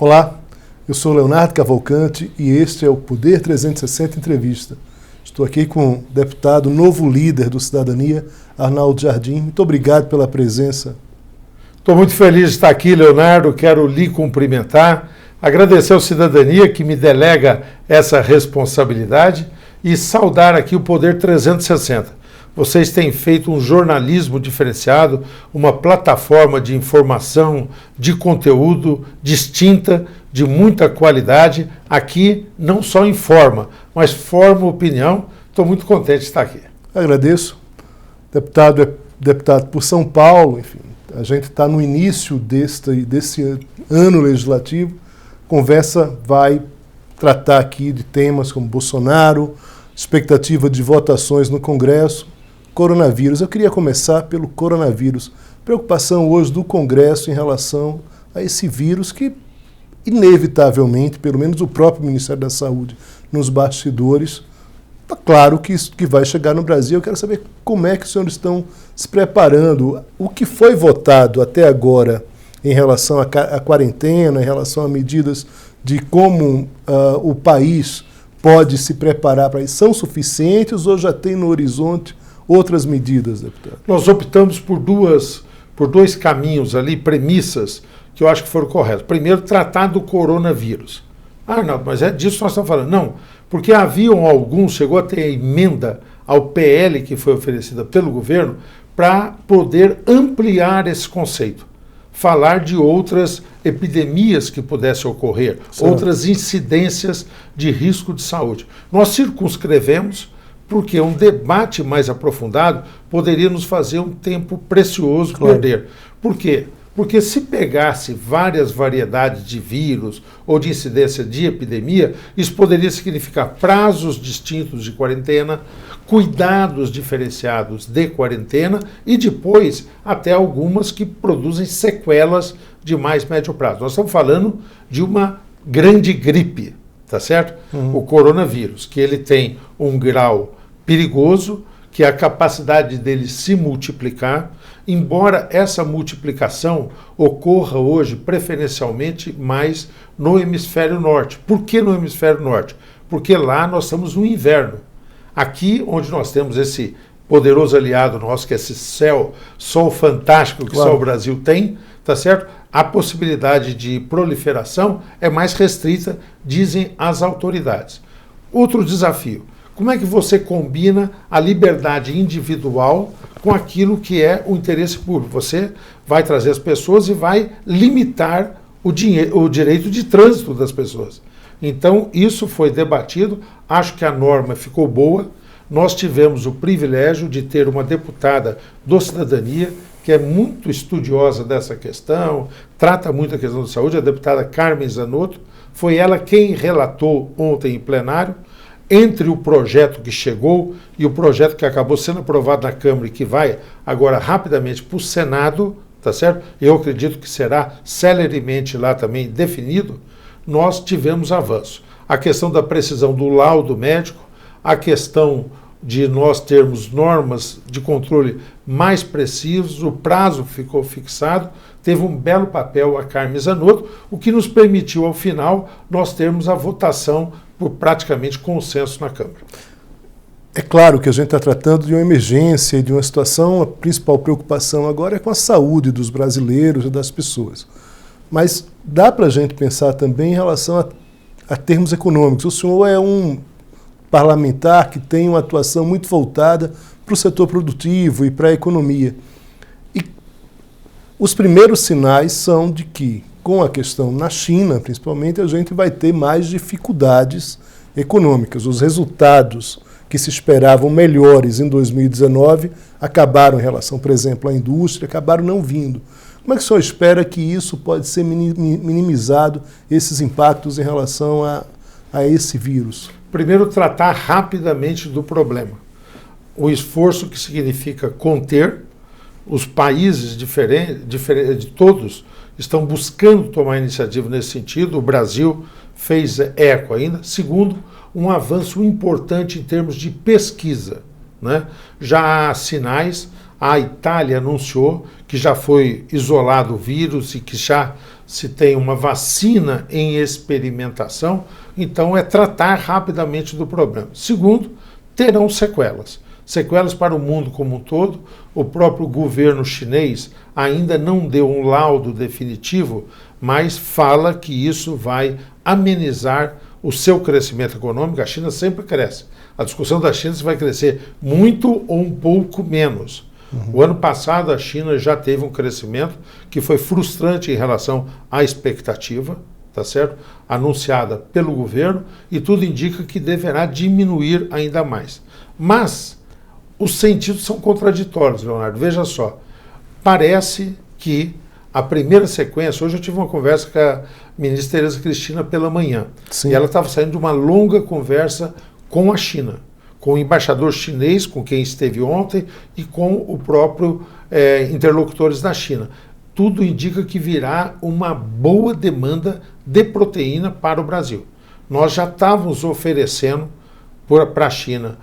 Olá, eu sou Leonardo Cavalcante e este é o Poder 360 Entrevista. Estou aqui com o deputado novo líder do Cidadania, Arnaldo Jardim. Muito obrigado pela presença. Estou muito feliz de estar aqui, Leonardo. Quero lhe cumprimentar, agradecer ao Cidadania que me delega essa responsabilidade e saudar aqui o Poder 360. Vocês têm feito um jornalismo diferenciado, uma plataforma de informação, de conteúdo distinta, de muita qualidade. Aqui não só informa, mas forma opinião. Estou muito contente de estar aqui. Agradeço. Deputado é deputado por São Paulo, enfim. A gente está no início desse ano legislativo. A conversa vai tratar aqui de temas como Bolsonaro, expectativa de votações no Congresso, coronavírus. Eu queria começar pelo coronavírus. Preocupação hoje do Congresso em relação a esse vírus que, inevitavelmente, pelo menos o próprio Ministério da Saúde, nos bastidores, está claro que vai chegar no Brasil. Eu quero saber como é que os senhores estão se preparando, o que foi votado até agora em relação à quarentena, em relação a medidas de como o país pode se preparar para isso. São suficientes ou já tem no horizonte outras medidas, deputado? Nós optamos por dois caminhos ali, premissas, que eu acho que foram corretas. Primeiro, tratar do coronavírus. Arnaldo, mas é disso que nós estamos falando. Não, porque haviam alguns, chegou a ter a emenda ao PL que foi oferecida pelo governo para poder ampliar esse conceito. Falar de outras epidemias que pudessem ocorrer, certo, outras incidências de risco de saúde. Nós circunscrevemos porque um debate mais aprofundado poderia nos fazer um tempo precioso perder. Por quê? Porque se pegasse várias variedades de vírus ou de incidência de epidemia, isso poderia significar prazos distintos de quarentena, cuidados diferenciados de quarentena e depois até algumas que produzem sequelas de mais médio prazo. Nós estamos falando de uma grande gripe, tá certo? O coronavírus, que ele tem um grau perigoso, que é a capacidade dele se multiplicar, embora essa multiplicação ocorra hoje preferencialmente mais no hemisfério norte. Por que no hemisfério norte? Porque lá nós estamos no inverno. Aqui, onde nós temos esse poderoso aliado nosso, que é esse sol fantástico que só o Brasil tem, tá certo? A possibilidade de proliferação é mais restrita, dizem as autoridades. Outro desafio: como é que você combina a liberdade individual com aquilo que é o interesse público? Você vai trazer as pessoas e vai limitar o direito de trânsito das pessoas. Então, isso foi debatido, acho que a norma ficou boa. Nós tivemos o privilégio de ter uma deputada do Cidadania, que é muito estudiosa dessa questão, trata muito a questão da saúde, a deputada Carmen Zanotto. Foi ela quem relatou ontem em plenário. Entre o projeto que chegou e o projeto que acabou sendo aprovado na Câmara e que vai agora rapidamente para o Senado, tá certo? Eu acredito que será celeremente lá também definido. Nós tivemos avanço. A questão da precisão do laudo médico, a questão de nós termos normas de controle mais precisas, o prazo ficou fixado, teve um belo papel a Carmen Zanotto, o que nos permitiu, ao final, nós termos a votação por praticamente consenso na Câmara. É claro que a gente está tratando de uma emergência, de uma situação, a principal preocupação agora é com a saúde dos brasileiros e das pessoas. Mas dá para a gente pensar também em relação a termos econômicos. O senhor é um parlamentar que tem uma atuação muito voltada para o setor produtivo e para a economia. E os primeiros sinais são de que, com a questão na China, principalmente, a gente vai ter mais dificuldades econômicas. Os resultados que se esperavam melhores em 2019 acabaram, em relação, por exemplo, à indústria, acabaram não vindo. Como é que o senhor espera que isso pode ser minimizado, esses impactos em relação a esse vírus? Primeiro, tratar rapidamente do problema. O esforço que significa conter. Os países diferentes, todos, estão buscando tomar iniciativa nesse sentido. O Brasil fez eco ainda. Segundo, um avanço importante em termos de pesquisa, né? Já há sinais, A Itália anunciou que já foi isolado o vírus e que já se tem uma vacina em experimentação, então é tratar rapidamente do problema. Segundo, terão sequelas. Sequelas para o mundo como um todo. O próprio governo chinês ainda não deu um laudo definitivo, mas fala que isso vai amenizar o seu crescimento econômico. A China sempre cresce. A discussão da China se vai crescer muito ou um pouco menos. O ano passado a China já teve um crescimento que foi frustrante em relação à expectativa, tá certo? Anunciada pelo governo, e tudo indica que deverá diminuir ainda mais. Mas os sentidos são contraditórios, Leonardo. Veja só, parece que a primeira sequência, hoje eu tive uma conversa com a ministra Tereza Cristina pela manhã, Sim. E ela estava saindo de uma longa conversa com a China, com o embaixador chinês, com quem esteve ontem, e com o próprio interlocutores da China. Tudo indica que virá uma boa demanda de proteína para o Brasil. Nós já estávamos oferecendo para a China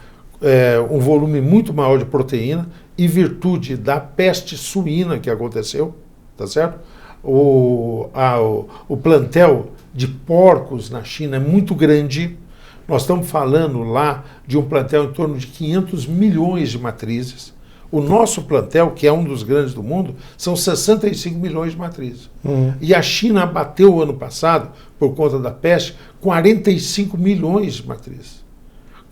um volume muito maior de proteína, em virtude da peste suína que aconteceu, tá certo? O plantel de porcos na China é muito grande. Nós estamos falando lá de um plantel em torno de 500 milhões de matrizes. O nosso plantel, que é um dos grandes do mundo, são 65 milhões de matrizes. E a China abateu ano passado, por conta da peste, 45 milhões de matrizes.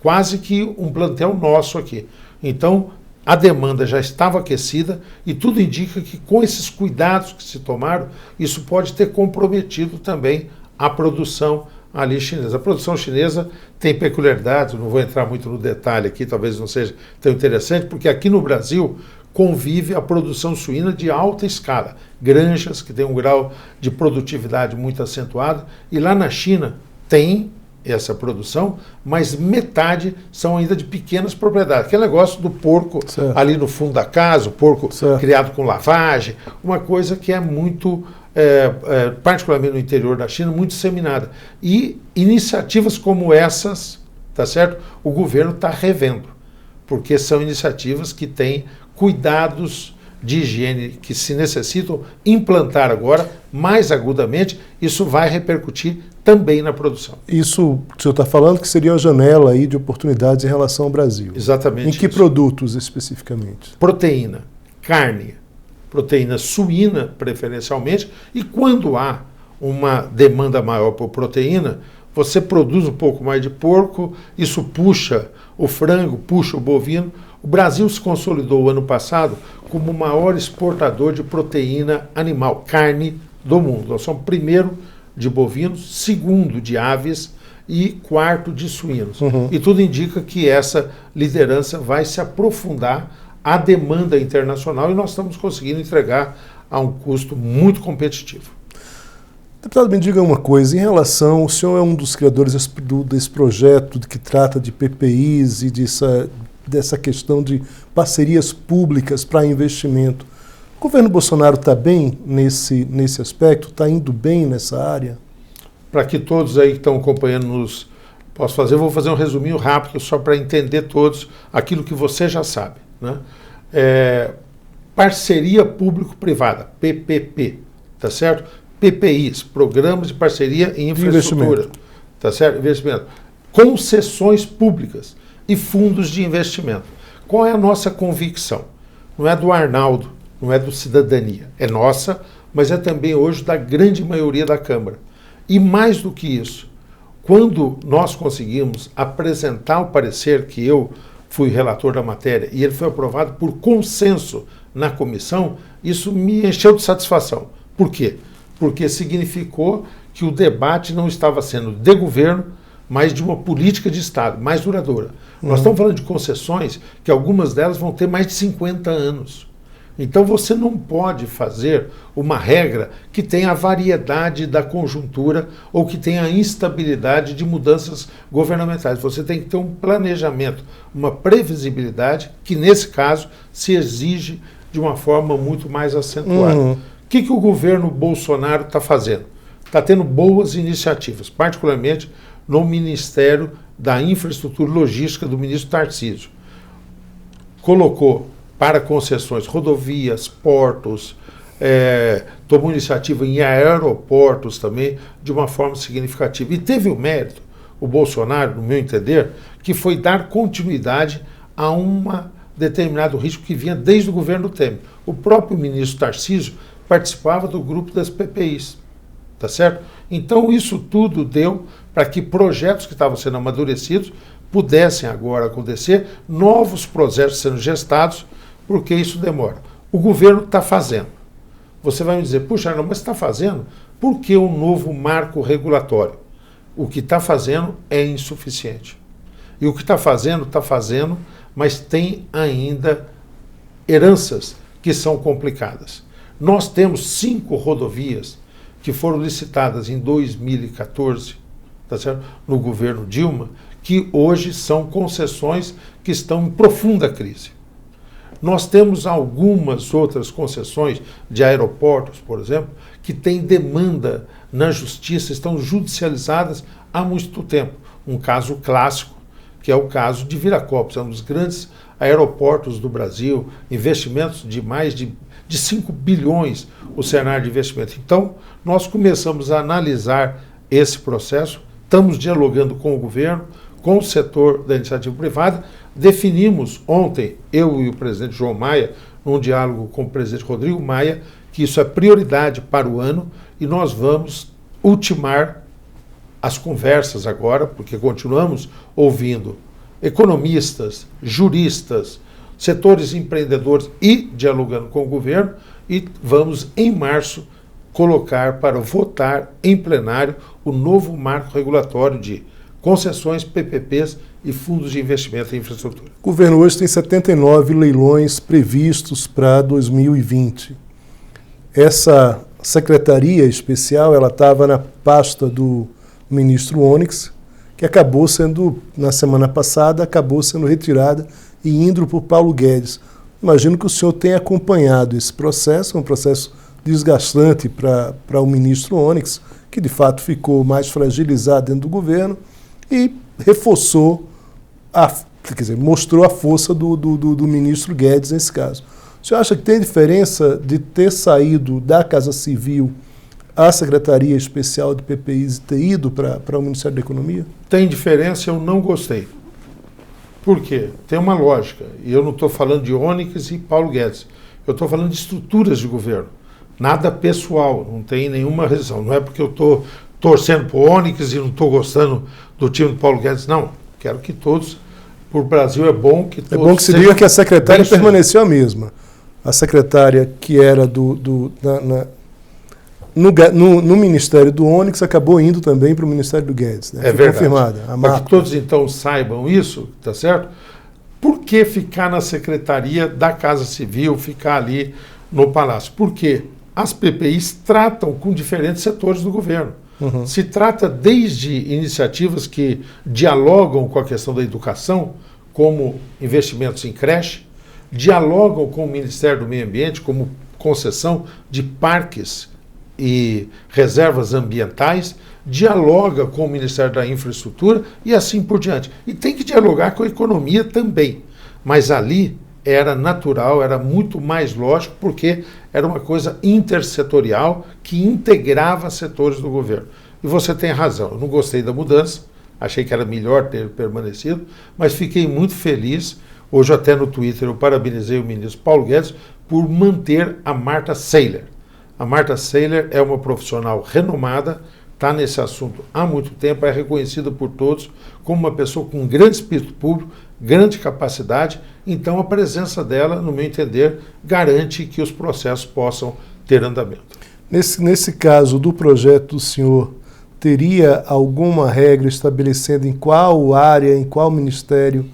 Quase que um plantel nosso aqui. Então, a demanda já estava aquecida e tudo indica que com esses cuidados que se tomaram, isso pode ter comprometido também a produção ali chinesa. A produção chinesa tem peculiaridades, não vou entrar muito no detalhe aqui, talvez não seja tão interessante, porque aqui no Brasil convive a produção suína de alta escala, granjas que têm um grau de produtividade muito acentuado, e lá na China tem essa produção, mas metade são ainda de pequenas propriedades. Aquele negócio do porco ali no fundo da casa, o porco criado com lavagem, uma coisa que é muito, particularmente no interior da China, muito disseminada. E iniciativas como essas, tá certo? O governo está revendo, porque são iniciativas que têm cuidados de higiene que se necessitam implantar agora, mais agudamente. Isso vai repercutir também na produção. Isso que o senhor está falando que seria uma janela aí de oportunidades em relação ao Brasil. Exatamente. Em que isso. produtos especificamente? Proteína, carne, proteína suína preferencialmente, e quando há uma demanda maior por proteína, você produz um pouco mais de porco, isso puxa o frango, puxa o bovino. O Brasil se consolidou ano passado como o maior exportador de proteína animal, carne do mundo. Nós somos primeiro de bovinos, segundo de aves e quarto de suínos. E tudo indica que essa liderança vai se aprofundar à demanda internacional e nós estamos conseguindo entregar a um custo muito competitivo. Deputado, me diga uma coisa, em relação, o senhor é um dos criadores desse projeto que trata de PPIs e dessa questão de parcerias públicas para investimento. O governo Bolsonaro está bem nesse aspecto? Está indo bem nessa área? Para que todos aí que estão acompanhando vou fazer um resuminho rápido só para entender todos aquilo que você já sabe, né? Parceria público-privada, PPP, tá certo? PPIs, Programas de Parceria em Infraestrutura, tá certo? Investimento. Concessões públicas e fundos de investimento. Qual é a nossa convicção? Não é do Arnaldo, não é do Cidadania, é nossa, mas é também hoje da grande maioria da Câmara. E mais do que isso, quando nós conseguimos apresentar o parecer, que eu fui relator da matéria, e ele foi aprovado por consenso na comissão, isso me encheu de satisfação. Por quê? Porque significou que o debate não estava sendo de governo, mas de uma política de Estado mais duradoura. Nós estamos falando de concessões que algumas delas vão ter mais de 50 anos. Então você não pode fazer uma regra que tenha a variedade da conjuntura ou que tenha a instabilidade de mudanças governamentais. Você tem que ter um planejamento, uma previsibilidade que, nesse caso, se exige de uma forma muito mais acentuada. O que o governo Bolsonaro está fazendo? Está tendo boas iniciativas, particularmente no Ministério da Infraestrutura e Logística do ministro Tarcísio. Colocou para concessões, rodovias, portos, tomou iniciativa em aeroportos também, de uma forma significativa. E teve o mérito, o Bolsonaro, no meu entender, que foi dar continuidade a um determinado risco que vinha desde o governo Temer. O próprio ministro Tarcísio participava do grupo das PPIs, tá certo? Então isso tudo deu para que projetos que estavam sendo amadurecidos pudessem agora acontecer, novos projetos sendo gestados, porque isso demora. O governo está fazendo. Você vai me dizer, puxa, não, mas está fazendo? Por que um novo marco regulatório? O que está fazendo é insuficiente. E o que está fazendo, mas tem ainda heranças que são complicadas. Nós temos 5 rodovias que foram licitadas em 2014, tá certo? No governo Dilma, que hoje são concessões que estão em profunda crise. Nós temos algumas outras concessões de aeroportos, por exemplo, que têm demanda na justiça, estão judicializadas há muito tempo. Um caso clássico, que é o caso de Viracopos, é um dos grandes aeroportos do Brasil, investimentos de mais de 5 bilhões o cenário de investimento. Então, nós começamos a analisar esse processo, estamos dialogando com o governo, com o setor da iniciativa privada, definimos ontem, eu e o presidente João Maia, num diálogo com o presidente Rodrigo Maia, que isso é prioridade para o ano e nós vamos ultimar as conversas agora, porque continuamos ouvindo economistas, juristas, setores empreendedores e dialogando com o governo, e vamos, em março, colocar para votar em plenário o novo marco regulatório de concessões, PPPs e fundos de investimento em infraestrutura. O governo hoje tem 79 leilões previstos para 2020. Essa secretaria especial, ela estava na pasta do ministro Onyx, que acabou sendo, na semana passada, acabou sendo retirada e indo para o Paulo Guedes. Imagino que o senhor tenha acompanhado esse processo, um processo desgastante para o ministro Onyx, que de fato ficou mais fragilizado dentro do governo e reforçou, mostrou a força do ministro Guedes nesse caso. O senhor acha que tem diferença de ter saído da Casa Civil a Secretaria Especial de PPIs e ter ido para o Ministério da Economia? Tem diferença, eu não gostei. Por quê? Tem uma lógica. E eu não estou falando de Onyx e Paulo Guedes. Eu estou falando de estruturas de governo. Nada pessoal, não tem nenhuma razão. Não é porque eu estou torcendo para o Onyx e não estou gostando do time do Paulo Guedes. Não. Quero que todos, por Brasil é bom que todos... É bom que se diga que a secretária permaneceu a mesma. A secretária que era no Ministério do Onyx acabou indo também para o Ministério do Guedes. Né? É verdade. Confirmada. Para que todos então saibam isso, tá certo? Por que ficar na Secretaria da Casa Civil, ficar ali no Palácio? Porque as PPIs tratam com diferentes setores do governo. Uhum. Se trata desde iniciativas que dialogam com a questão da educação, como investimentos em creche, dialogam com o Ministério do Meio Ambiente, como concessão de parques e reservas ambientais, dialoga com o Ministério da Infraestrutura e assim por diante. E tem que dialogar com a economia também. Mas ali era natural, era muito mais lógico, porque era uma coisa intersetorial que integrava setores do governo. E você tem razão, eu não gostei da mudança, achei que era melhor ter permanecido, mas fiquei muito feliz. Hoje até no Twitter eu parabenizei o ministro Paulo Guedes por manter a Marta Seiler. A Marta Seiler é uma profissional renomada, está nesse assunto há muito tempo, é reconhecida por todos como uma pessoa com grande espírito público, grande capacidade, então a presença dela, no meu entender, garante que os processos possam ter andamento. Nesse caso do projeto do senhor, teria alguma regra estabelecendo em qual área, em qual ministério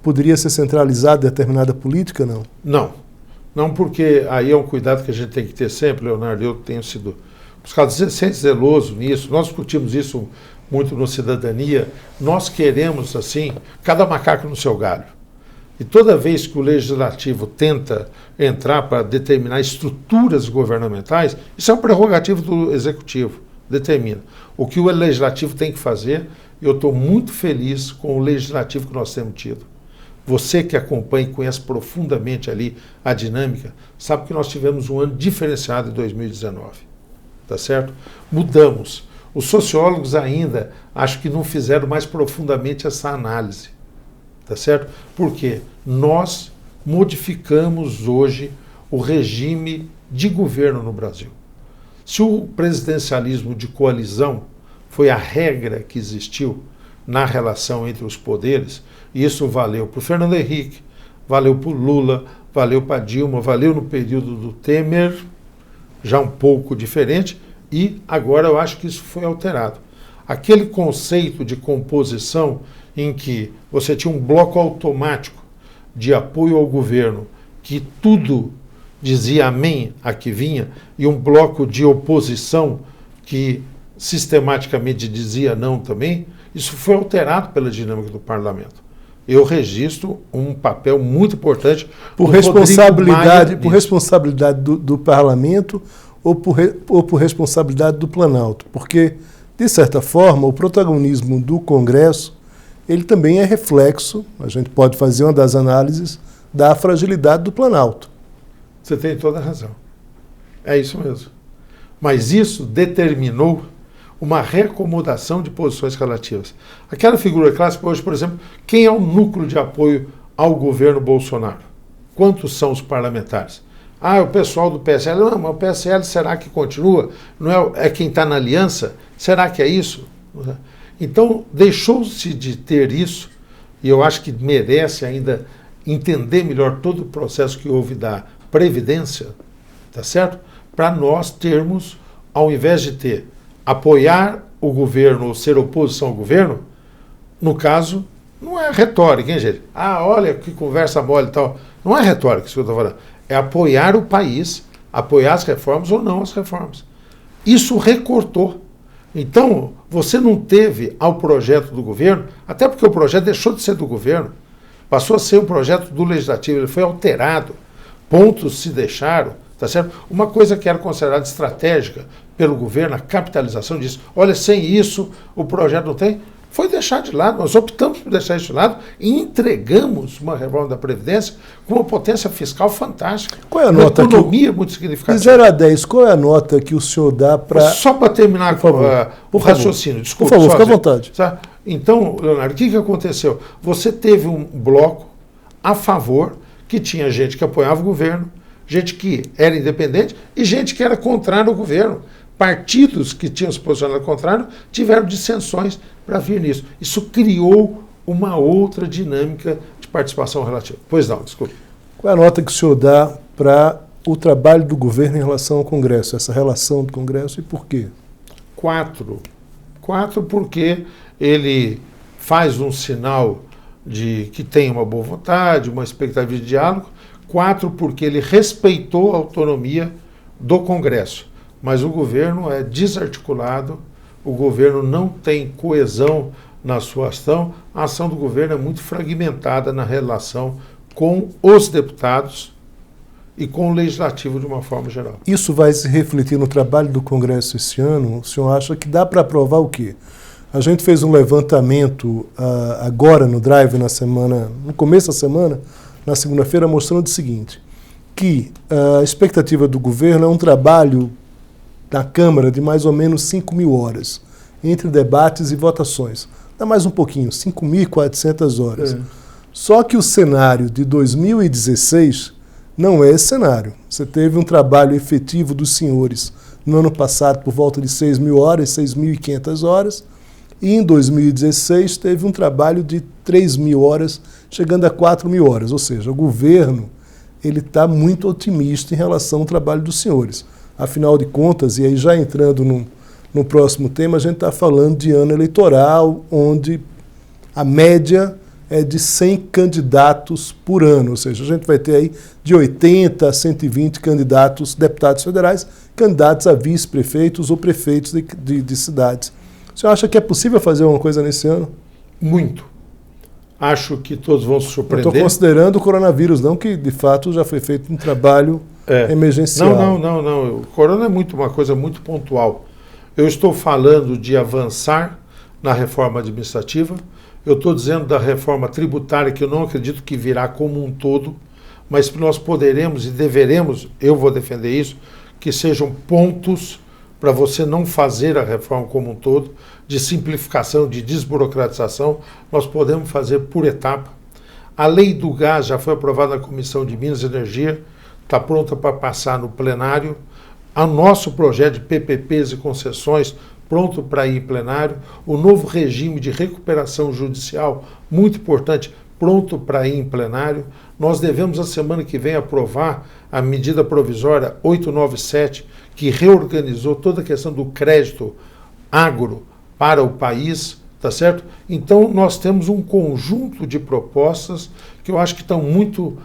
poderia ser centralizada determinada política, não? Não, porque aí é um cuidado que a gente tem que ter sempre, Leonardo. Eu tenho sido buscado sempre zeloso nisso. Nós discutimos isso muito no Cidadania. Nós queremos, assim, cada macaco no seu galho. E toda vez que o Legislativo tenta entrar para determinar estruturas governamentais, isso é um prerrogativo do Executivo, determina. O que o Legislativo tem que fazer, eu estou muito feliz com o Legislativo que nós temos tido. Você que acompanha e conhece profundamente ali a dinâmica, sabe que nós tivemos um ano diferenciado em 2019, tá certo? Mudamos. Os sociólogos ainda acho que não fizeram mais profundamente essa análise, tá certo? Porque nós modificamos hoje o regime de governo no Brasil. Se o presidencialismo de coalizão foi a regra que existiu na relação entre os poderes, e isso valeu para o Fernando Henrique, valeu para o Lula, valeu para a Dilma, valeu no período do Temer, já um pouco diferente, e agora eu acho que isso foi alterado. Aquele conceito de composição em que você tinha um bloco automático de apoio ao governo, que tudo dizia amém a que vinha, e um bloco de oposição que sistematicamente dizia não também, isso foi alterado pela dinâmica do parlamento. Eu registro um papel muito importante por responsabilidade do parlamento ou por responsabilidade do Planalto, porque, de certa forma, o protagonismo do Congresso ele também é reflexo, a gente pode fazer uma das análises, da fragilidade do Planalto. Você tem toda a razão. É isso mesmo. Mas isso determinou uma reacomodação de posições relativas. Aquela figura clássica hoje, por exemplo, quem é o núcleo de apoio ao governo Bolsonaro? Quantos são os parlamentares? Ah, é o pessoal do PSL. Não, mas o PSL será que continua? Não é quem está na aliança? Será que é isso? Então, deixou-se de ter isso, e eu acho que merece ainda entender melhor todo o processo que houve da Previdência, tá certo? Para nós termos, ao invés de ter apoiar o governo ou ser oposição ao governo, no caso, não é retórica, hein, gente? Ah, olha que conversa mole e tal. Não é retórica isso que eu estou falando. É apoiar o país, apoiar as reformas ou não as reformas. Isso recortou. Então, você não teve ao projeto do governo, até porque o projeto deixou de ser do governo, passou a ser um projeto do legislativo, ele foi alterado, pontos se deixaram, tá certo? Uma coisa que era considerada estratégica pelo governo, a capitalização disso, olha, sem isso o projeto não tem, foi deixar de lado, nós optamos por deixar isso de lado e entregamos uma reforma da Previdência com uma potência fiscal fantástica. Qual é a nota? Uma economia muito significativa. De 0 a 10, qual é a nota que o senhor dá para... Só para terminar com o raciocínio, desculpa. Por favor, fica à vontade. Sabe? Então, Leonardo, o que aconteceu? Você teve um bloco a favor, que tinha gente que apoiava o governo, gente que era independente e gente que era contrário ao governo. Partidos que tinham se posicionado contrário tiveram dissensões para vir nisso. Isso criou uma outra dinâmica de participação relativa. Pois não, desculpe. Qual é a nota que o senhor dá para o trabalho do governo em relação ao Congresso, essa relação do Congresso, e por quê? 4. 4 porque ele faz um sinal de que tem uma boa vontade, uma expectativa de diálogo. 4 porque ele respeitou a autonomia do Congresso. Mas o governo é desarticulado, o governo não tem coesão na sua ação, a ação do governo é muito fragmentada na relação com os deputados e com o legislativo de uma forma geral. Isso vai se refletir no trabalho do Congresso esse ano? O senhor acha que dá para aprovar o quê? A gente fez um levantamento agora no Drive no começo da semana, na segunda-feira, mostrando o seguinte, que a expectativa do governo é um trabalho na Câmara de mais ou menos 5.000 horas, entre debates e votações. Dá mais um pouquinho, 5.400 horas. É. Só que o cenário de 2016 não é esse cenário. Você teve um trabalho efetivo dos senhores no ano passado por volta de 6.000 horas, 6.500 horas, e em 2016 teve um trabalho de 3.000 horas, chegando a 4.000 horas. Ou seja, o governo está muito otimista em relação ao trabalho dos senhores. Afinal de contas, e aí já entrando no próximo tema, a gente está falando de ano eleitoral, onde a média é de 100 candidatos por ano, ou seja, a gente vai ter aí de 80 a 120 candidatos, deputados federais, candidatos a vice-prefeitos ou prefeitos de cidades. O senhor acha que é possível fazer alguma coisa nesse ano? Muito. Acho que todos vão se surpreender. Estou considerando o coronavírus, não que de fato já foi feito um trabalho emergencial. Não. O corona é uma coisa muito pontual. Eu estou falando de avançar na reforma administrativa, Eu estou dizendo da reforma tributária, que eu não acredito que virá como um todo, mas nós poderemos e deveremos, eu vou defender isso, que sejam pontos para você não fazer a reforma como um todo, de simplificação, de desburocratização, nós podemos fazer por etapa. A lei do gás já foi aprovada na Comissão de Minas e Energia, está pronta para passar no plenário. O nosso projeto de PPPs e concessões, pronto para ir em plenário. O novo regime de recuperação judicial, muito importante, pronto para ir em plenário. Nós devemos, a semana que vem, aprovar a medida provisória 897, que reorganizou toda a questão do crédito agro para o país, tá certo? Então, nós temos um conjunto de propostas que eu acho que estão muito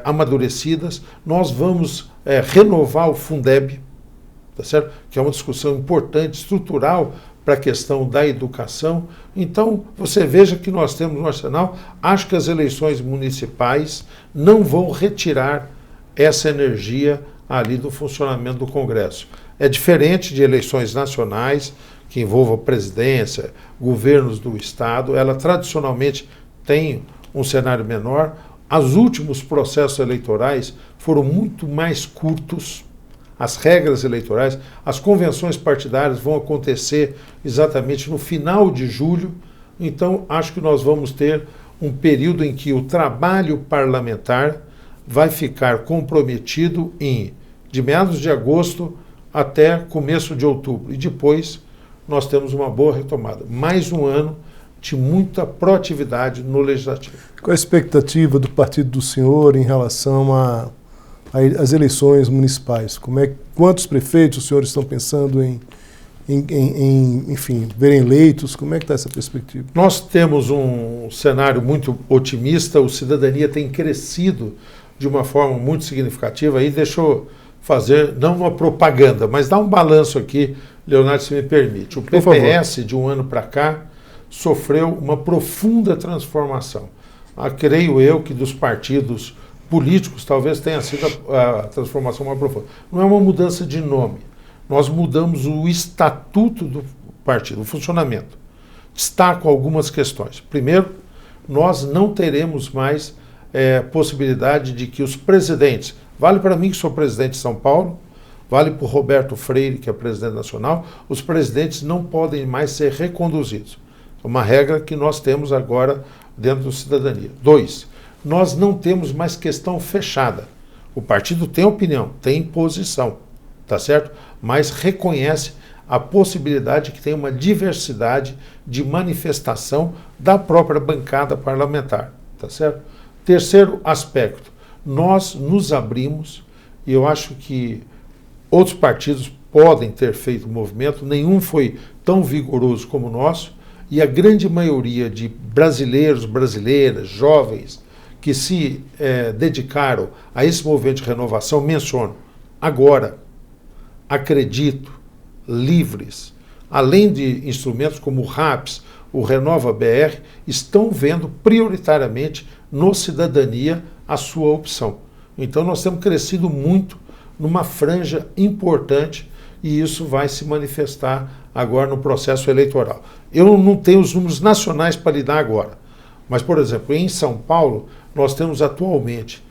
amadurecidas. Nós vamos renovar o Fundeb, tá certo? Que é uma discussão importante, estrutural, para a questão da educação. Então, você veja que nós temos no arsenal. Acho que as eleições municipais não vão retirar essa energia ali do funcionamento do Congresso. É diferente de eleições nacionais, que envolvam presidência, governos do Estado. Ela tradicionalmente tem um cenário menor. Os últimos processos eleitorais foram muito mais curtos. As regras eleitorais, as convenções partidárias vão acontecer exatamente no final de julho. Então, acho que nós vamos ter um período em que o trabalho parlamentar vai ficar comprometido de meados de agosto até começo de outubro. E depois nós temos uma boa retomada. Mais um ano de muita proatividade no Legislativo. Qual a expectativa do partido do senhor em relação às eleições municipais? Quantos prefeitos os senhores estão pensando enfim, verem eleitos? Como é que está essa perspectiva? Nós temos um cenário muito otimista. O Cidadania tem crescido de uma forma muito significativa. Aí deixa eu fazer, não uma propaganda, mas dar um balanço aqui, Leonardo, se me permite. O PPS, de um ano para cá, sofreu uma profunda transformação. Creio eu que dos partidos políticos talvez tenha sido a transformação mais profunda. Não é uma mudança de nome. Nós mudamos o estatuto do partido, o funcionamento. Destaco algumas questões. Primeiro, nós não teremos mais possibilidade de que os presidentes, vale para mim que sou presidente de São Paulo, vale para o Roberto Freire, que é presidente nacional, os presidentes não podem mais ser reconduzidos. É uma regra que nós temos agora dentro do Cidadania. 2, nós não temos mais questão fechada. O partido tem opinião, tem posição, tá certo? Mas reconhece a possibilidade que tem uma diversidade de manifestação da própria bancada parlamentar, tá certo? Terceiro aspecto, nós nos abrimos, e eu acho que outros partidos podem ter feito movimento, nenhum foi tão vigoroso como o nosso, e a grande maioria de brasileiros, brasileiras, jovens, que se dedicaram a esse movimento de renovação, menciono, agora, acredito, livres, além de instrumentos como o RAPS, o Renova BR, estão vendo prioritariamente no Cidadania a sua opção. Então nós temos crescido muito numa franja importante e isso vai se manifestar agora no processo eleitoral. Eu não tenho os números nacionais para lhe dar agora, mas, por exemplo, em São Paulo, nós temos atualmente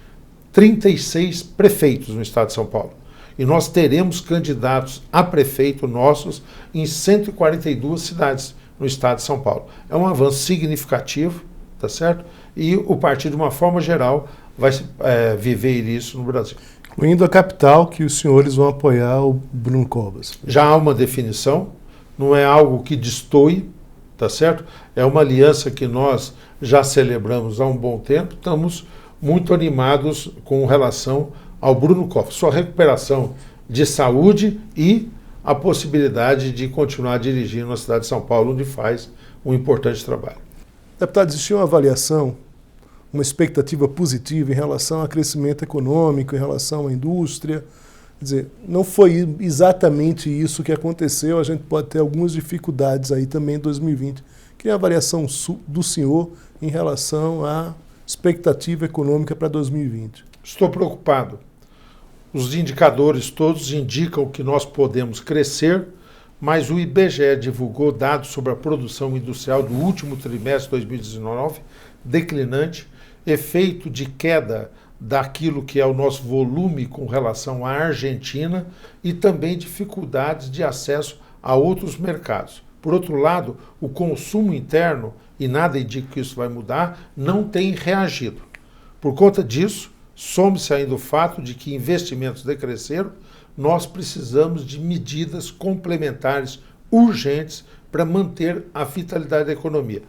36 prefeitos no estado de São Paulo. E nós teremos candidatos a prefeito nossos em 142 cidades no estado de São Paulo. É um avanço significativo, tá certo? E o partido, de uma forma geral, vai viver isso no Brasil. Incluindo a capital, que os senhores vão apoiar o Bruno Covas. Já há uma definição, não é algo que destoie, tá certo? É uma aliança que nós já celebramos há um bom tempo, estamos muito animados com relação ao Bruno Covas, sua recuperação de saúde e a possibilidade de continuar dirigindo na cidade de São Paulo, onde faz um importante trabalho. Deputado, existiu uma avaliação, uma expectativa positiva em relação ao crescimento econômico, em relação à indústria? Quer dizer, não foi exatamente isso que aconteceu, a gente pode ter algumas dificuldades aí também em 2020. Queria a avaliação do senhor em relação à expectativa econômica para 2020. Estou preocupado. Os indicadores todos indicam que nós podemos crescer, mas o IBGE divulgou dados sobre a produção industrial do último trimestre de 2019, declinante, efeito de queda daquilo que é o nosso volume com relação à Argentina e também dificuldades de acesso a outros mercados. Por outro lado, o consumo interno, e nada indica que isso vai mudar, não tem reagido. Por conta disso, some-se ainda o fato de que investimentos decresceram, nós precisamos de medidas complementares urgentes para manter a vitalidade da economia.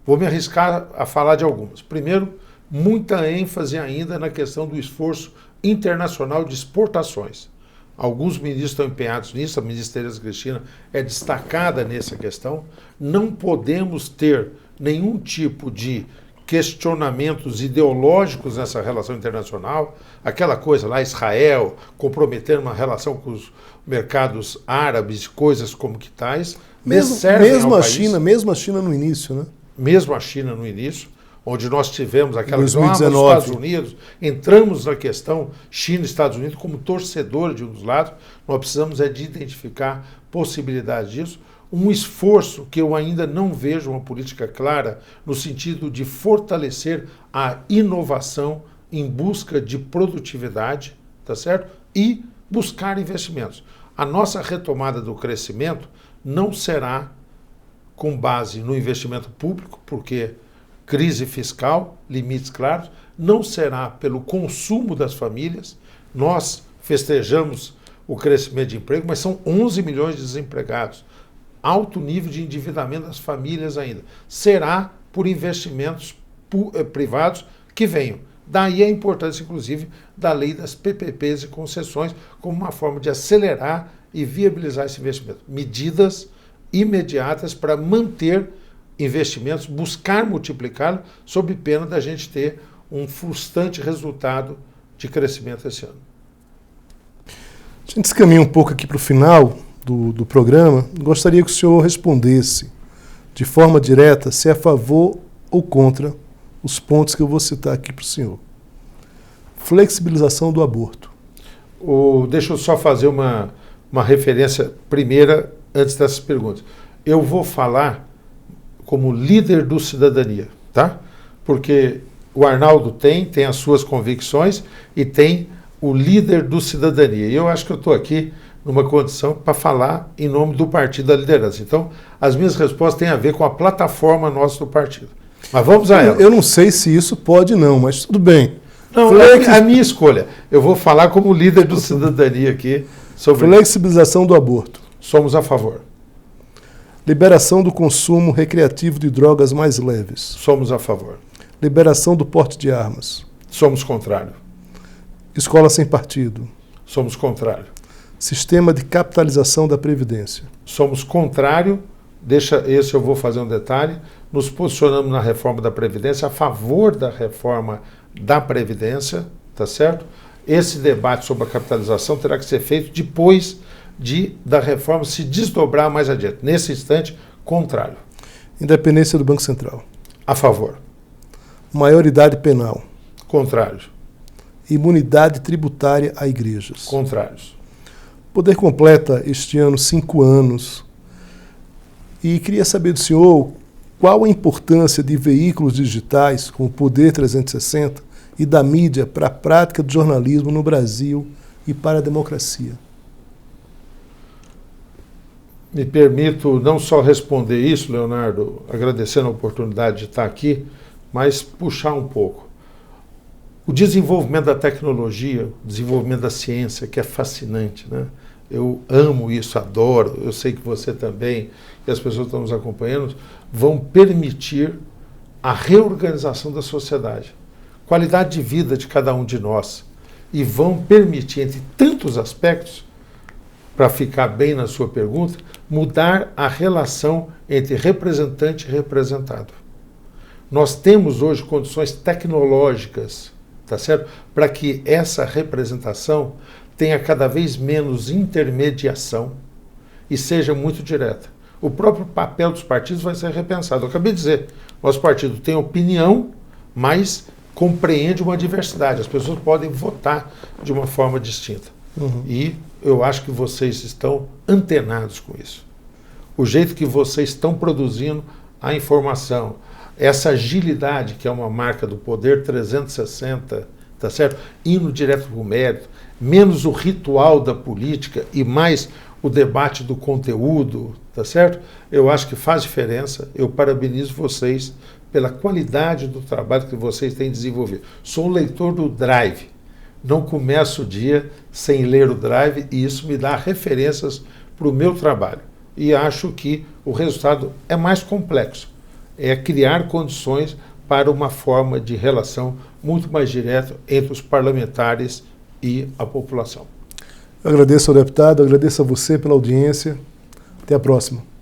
Vou me arriscar a falar de algumas. Primeiro, muita ênfase ainda na questão do esforço internacional de exportações. Alguns ministros estão empenhados nisso, a ministra Tereza Cristina é destacada nessa questão. Não podemos ter nenhum tipo de questionamentos ideológicos nessa relação internacional, aquela coisa lá, Israel comprometendo uma relação com os mercados árabes, coisas como que tais, mesmo a China no início, né? Mesmo a China no início, onde nós tivemos aquela 2019. Questão, os Estados Unidos, entramos na questão China e Estados Unidos como torcedores de um dos lados, nós precisamos de identificar possibilidades disso, um esforço que eu ainda não vejo uma política clara no sentido de fortalecer a inovação em busca de produtividade, tá certo? E buscar investimentos. A nossa retomada do crescimento não será com base no investimento público, porque crise fiscal, limites claros, não será pelo consumo das famílias. Nós festejamos o crescimento de emprego, mas são 11 milhões de desempregados. Alto nível de endividamento das famílias ainda. Será por investimentos privados que venham. Daí a importância, inclusive, da lei das PPPs e concessões como uma forma de acelerar e viabilizar esse investimento. Medidas imediatas para manter investimentos, buscar multiplicá-lo, sob pena da gente ter um frustrante resultado de crescimento esse ano. A gente se caminha um pouco aqui para o final do programa. Gostaria que o senhor respondesse de forma direta se é a favor ou contra os pontos que eu vou citar aqui para o senhor. Flexibilização do aborto. Deixa eu só fazer uma referência primeira antes dessas perguntas. Eu vou falar como líder do Cidadania, tá? Porque o Arnaldo tem as suas convicções e tem o líder do Cidadania. E eu acho que eu estou aqui numa condição para falar em nome do partido da liderança. Então, as minhas respostas têm a ver com a plataforma nossa do partido. Mas vamos a ela. Eu não sei se isso pode não, mas tudo bem. Não, a minha escolha. Eu vou falar como líder do Cidadania aqui sobre flexibilização do aborto. Somos a favor. Liberação do consumo recreativo de drogas mais leves. Somos a favor. Liberação do porte de armas. Somos contrário. Escola sem partido. Somos contrário. Sistema de capitalização da Previdência. Somos contrário. Esse eu vou fazer um detalhe. Nos posicionamos na reforma da Previdência, a favor da reforma da Previdência, tá certo? Esse debate sobre a capitalização terá que ser feito depois da reforma se desdobrar mais adiante. Nesse instante, contrário. Independência do Banco Central. A favor. Maioridade penal. Contrário. Imunidade tributária a igrejas. Contrários. O Poder completa este ano 5 anos. E queria saber do senhor qual a importância de veículos digitais como o Poder 360 e da mídia para a prática do jornalismo no Brasil e para a democracia. Me permito não só responder isso, Leonardo, agradecendo a oportunidade de estar aqui, mas puxar um pouco. O desenvolvimento da tecnologia, o desenvolvimento da ciência, que é fascinante, né? Eu amo isso, adoro, eu sei que você também, e as pessoas que estão nos acompanhando, vão permitir a reorganização da sociedade, qualidade de vida de cada um de nós, e vão permitir, entre tantos aspectos, para ficar bem na sua pergunta, mudar a relação entre representante e representado. Nós temos hoje condições tecnológicas, tá certo? Para que essa representação tenha cada vez menos intermediação e seja muito direta. O próprio papel dos partidos vai ser repensado. Eu acabei de dizer, nosso partido tem opinião, mas compreende uma diversidade. As pessoas podem votar de uma forma distinta. E eu acho que vocês estão antenados com isso. O jeito que vocês estão produzindo a informação, essa agilidade que é uma marca do Poder 360, tá certo? Indo direto para o mérito, menos o ritual da política e mais o debate do conteúdo, tá certo? Eu acho que faz diferença. Eu parabenizo vocês pela qualidade do trabalho que vocês têm desenvolvido. Sou um leitor do Drive. Não começo o dia sem ler o Drive e isso me dá referências para o meu trabalho. E acho que o resultado é mais complexo. É criar condições para uma forma de relação muito mais direta entre os parlamentares e a população. Eu agradeço ao deputado, agradeço a você pela audiência. Até a próxima.